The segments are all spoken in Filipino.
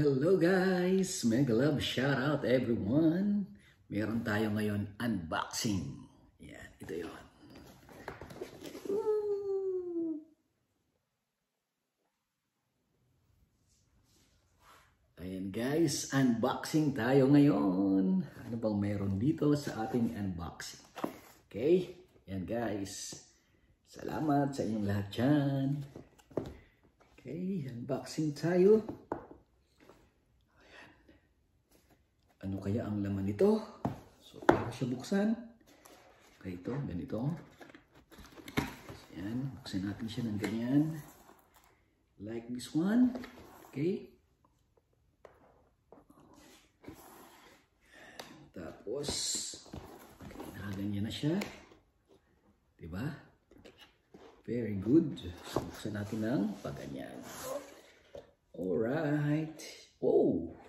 Hello guys! Mega love shoutout everyone! Meron tayo ngayon unboxing. Yan, ito yun. Ayan guys, unboxing tayo ngayon. Ano bang meron dito sa ating unboxing? Okay? Yan guys. Salamat sa inyong lahat dyan. Okay, unboxing tayo. Ano kaya ang laman nito? So, paano siya buksan? Okay, ito, ganito. Yan, buksan natin siya ng ganyan. Like this one. Okay. Tapos, okay, nakaganyan na siya. Diba? Very good. So, buksan natin ng paganyan. Alright. Wow!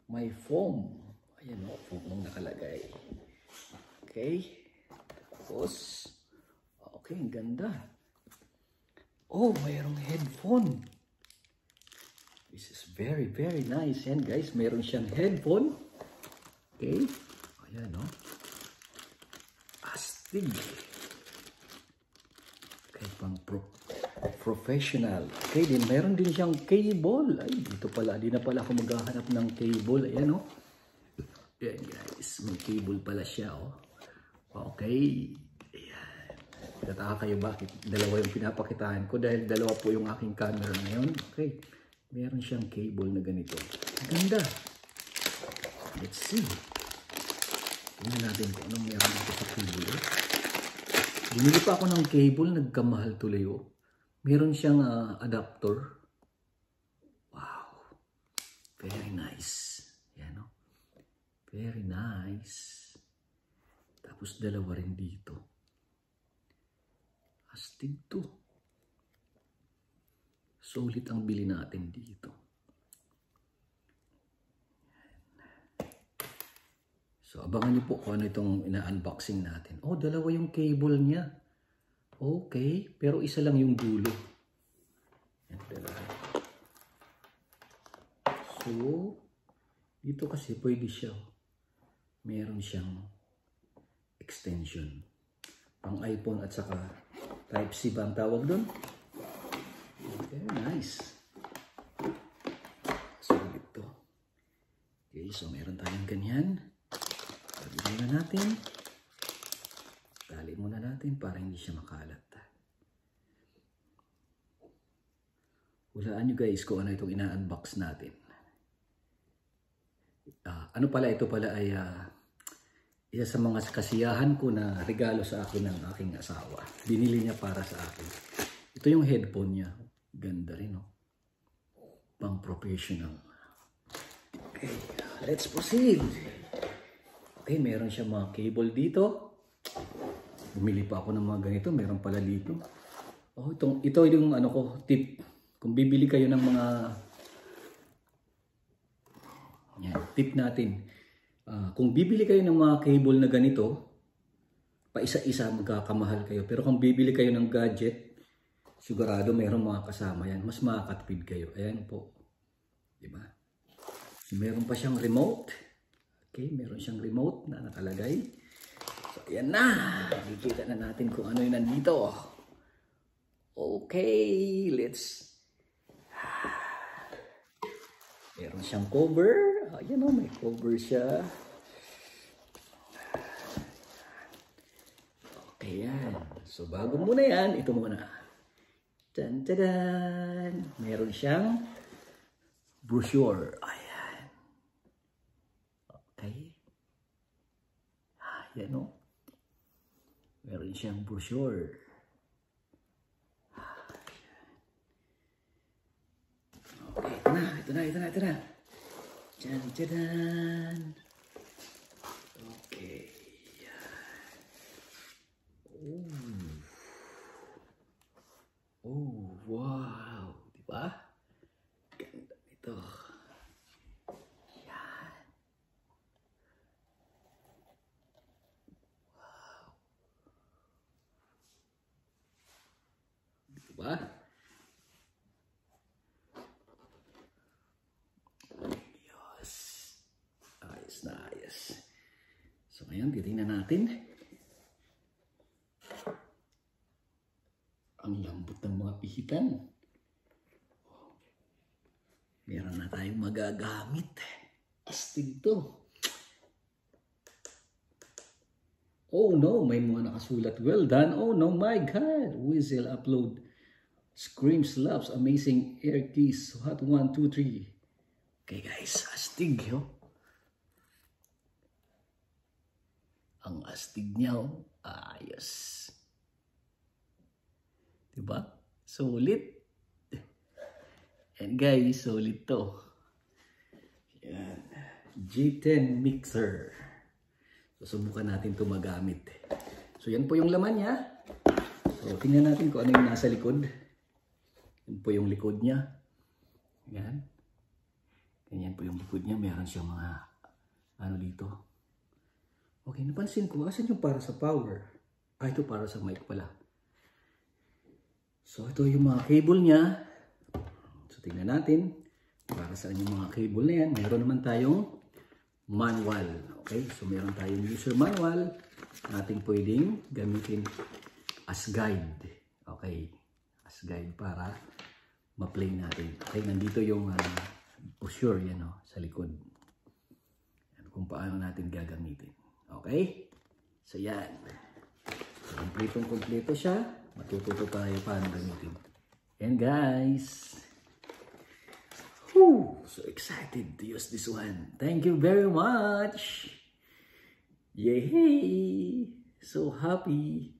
May foam. Ayan o, foam ang nakalagay. Okay. Tapos, okay, ang ganda. Oh, mayroong headphone. This is very, very nice. Yan guys, mayroon siyang headphone. Okay. Ayan o. Astig. Okay, pang professional. Okay, din meron din siyang cable. Ay, dito pala, di na pala ako maghahanap ng cable. Ayan, oh. Ayan, guys. May cable pala siya, oh. Okay. Ayan. Tataka kayo bakit dalawa yung pinapakitaan ko dahil dalawa po yung aking camera ngayon. Okay. Meron siyang cable na ganito. Ganda. Let's see. Tingnan natin kung anong meron dito sa cable, eh. Bumili pa ako ng cable, nagkamahal tuloy, oh. Meron siyang adapter. Wow. Very nice. Yan, no? Very nice. Tapos dalawa rin dito. Astig to. Solid ang bili natin dito. So, abangan niyo po kung ano itong ina-unboxing natin. Oh, dalawa yung cable niya. Okay, pero isa lang yung dulo. Yan, dalawa. So, dito kasi pwede siya. Meron siyang extension. Pang iPhone at saka Type-C ba ang tawag doon? Very nice. So, ito. Okay, so meron tayong ganyan. Tali muna natin. Tali muna natin para hindi siya makalat. Hulaan nyo guys kung ano itong ina-unbox natin. Ano pala, ito pala ay isa sa mga kasiyahan ko na regalo sa akin ng aking asawa. Binili niya para sa akin. Ito yung headphone niya. Ganda rin, no? Pang professional. Okay, let's proceed. Okay, meron siya mga cable dito. Bumili pa ako ng mga ganito. Meron pala dito. Oh, ito yung ano ko, tip. Kung bibili kayo ng mga yan, tip natin. Kung bibili kayo ng mga cable na ganito, pa isa-isa magkakamahal kayo. Pero kung bibili kayo ng gadget, sigurado mayroong mga kasama yan. Mas makakatipid kayo. Ayan po. Diba? Meron pa siyang remote. Okay, meron siyang remote na nakalagay. So, ayan na. Nakikita na natin kung ano yung nandito. Okay, let's... Meron siyang cover. Ayan o, may cover siya. Okay, yan. So, bago muna yan, ito muna. Tan-tadan! Meron siyang brochure. Ayan. Okay. Ayan o. Meron siyang brochure. Okay, ito na. Jan. Okay. Oh, wow. Diba? Ganda nito. Yan. Wow. Diba? titingnan natin. Ang lambot ng mga pihitan. Meron na tayong magagamit. Astig to. Oh no, may mga nakasulat. Well done. Oh no, my God. Whistle upload. Scream slaps. Amazing air keys. Hot 1, 2, 3. Okay guys, astig yo. Ang astig niya oh. Ayos. Diba? Sulit. And guys, sulit to. Yan. G10 mixer. So, subukan natin ito magamit. So, yan po yung laman niya. So, tingnan natin kung ano yung nasa likod. Yan po yung likod niya. Yan. Ganyan po yung likod niya. Meron siyang mga ano dito. Okay, napansin ko. Asan yung para sa power? Ah, ito para sa mic pala. So, ito yung mga cable niya. So, tingnan natin. Para saan yung mga cable na yan. Mayroon naman tayong manual. Okay? So, meron tayong user manual na ating pwedeng gamitin as guide. Okay? As guide para ma-play natin. Okay? Nandito yung pusher yan sa likod. Yan, kung paano natin gagamitin. Okay? So, yan. So, kompletong-kompleto siya. Matututo tayo paano gamitin. And guys, whew, so excited to use this one. Thank you very much. Yay! So happy.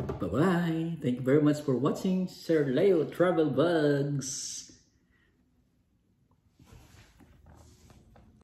Bye-bye. Thank you very much for watching Sir Leo Travel Bugs.